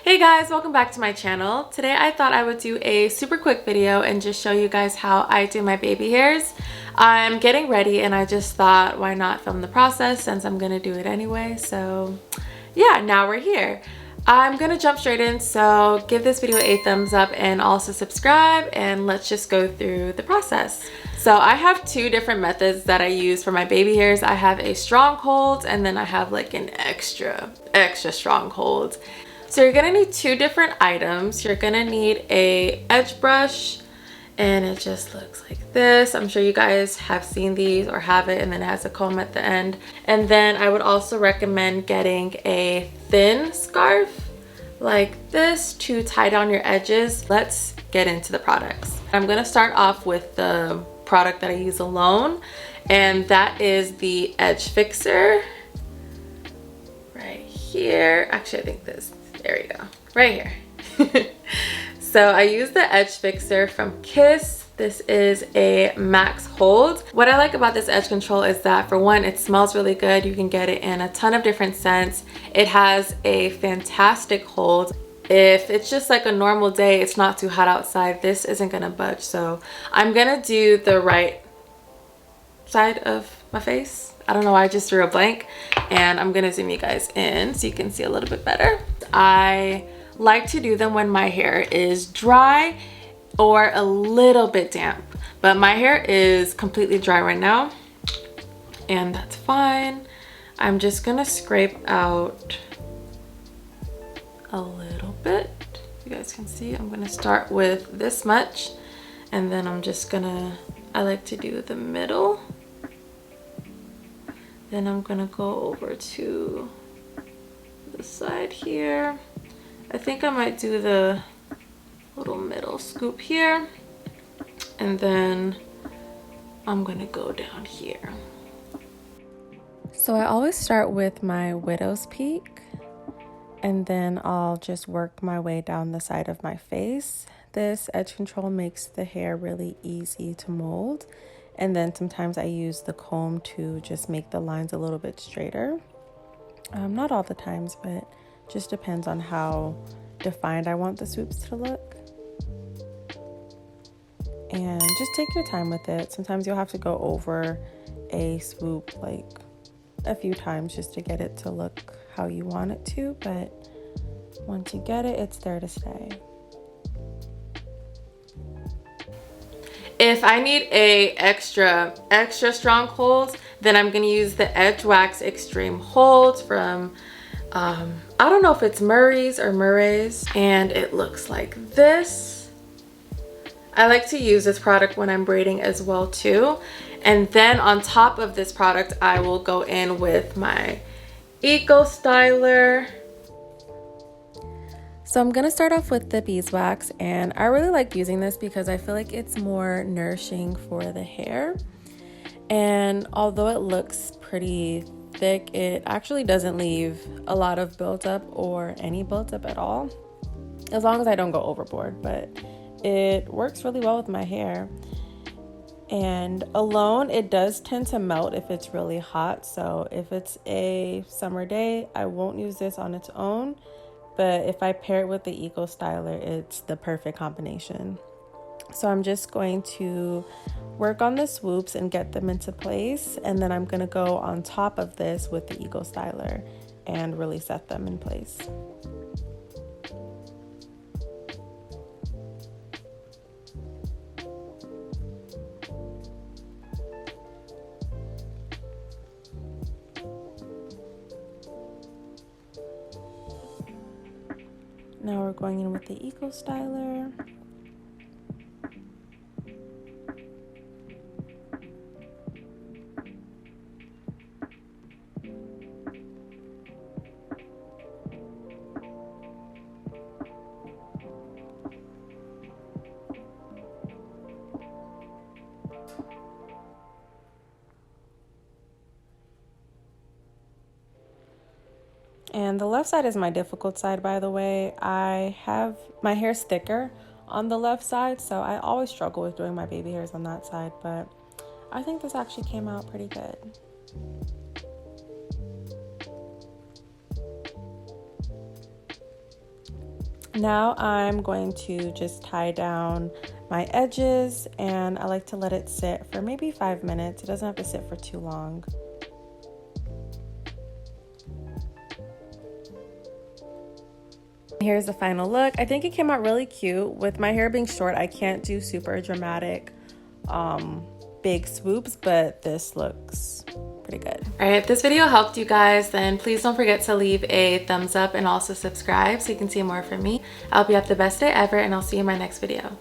Hey guys, welcome back to my channel. Today I thought I would do a super quick video and just show you guys how I do my baby hairs. I'm getting ready and I just thought why not film the process since I'm gonna do it anyway. So yeah, now we're here. I'm gonna jump straight in, so give this video a thumbs up and also subscribe, and let's just go through the process. So I have two different methods that I use for my baby hairs. I have a strong hold and then I have like an extra strong hold. So you're gonna need two different items. You're gonna need a edge brush, and it just looks like this. I'm sure you guys have seen these or have it, and then it has a comb at the end. And then I would also recommend getting a thin scarf like this to tie down your edges. Let's get into the products. I'm gonna start off with the product that I use alone, and that is the edge fixer right here. Actually, I think there you go, right here. So I use the edge fixer from Kiss. This is a max hold. What I like about this edge control is that, for one, it smells really good. You can get it in a ton of different scents. It has a fantastic hold. If it's just like a normal day, it's not too hot outside, this isn't gonna budge. So I'm gonna do the right side of my face. I don't know why I just threw a blank, and I'm gonna zoom you guys in so you can see a little bit better. I like to do them when my hair is dry or a little bit damp, but my hair is completely dry right now, and that's fine. I'm just gonna scrape out a little bit. You guys can see I'm gonna start with this much, and then I like to do the middle. Then I'm gonna go over to the side here. I think I might do the little middle scoop here, and then I'm gonna go down here. So I always start with my widow's peak, and then I'll just work my way down the side of my face. This edge control makes the hair really easy to mold, and then sometimes I use the comb to just make the lines a little bit straighter. Not all the times, but just depends on how defined I want the swoops to look. And just take your time with it. Sometimes you'll have to go over a swoop like a few times just to get it to look how you want it to, but once you get it, it's there to stay. If I need a extra strong hold, then I'm gonna use the Edge Wax Extreme Hold from I don't know if it's Murray's or Murray's, and it looks like this. I like to use this product when I'm braiding as well too. And then on top of this product, I will go in with my Eco Styler. So I'm gonna start off with the beeswax, and I really like using this because I feel like it's more nourishing for the hair. And although it looks pretty thick, it actually doesn't leave a lot of buildup or any buildup at all, as long as I don't go overboard. But it works really well with my hair. And alone, it does tend to melt if it's really hot. So if it's a summer day, I won't use this on its own. But if I pair it with the Eco Styler, it's the perfect combination. So I'm just going to work on the swoops and get them into place. And then I'm going to go on top of this with the Eco Styler and really set them in place. Now we're going in with the Eco Styler. And the left side is my difficult side, by the way. My hair's thicker on the left side, so I always struggle with doing my baby hairs on that side, but I think this actually came out pretty good. Now I'm going to just tie down my edges, and I like to let it sit for maybe 5 minutes. It doesn't have to sit for too long. Here's the final look. I think it came out really cute. With my hair being short, I can't do super dramatic big swoops, but this looks pretty good. All right, if this video helped you guys, then please don't forget to leave a thumbs up and also subscribe so you can see more from me. I hope you have the best day ever, and I'll see you in my next video.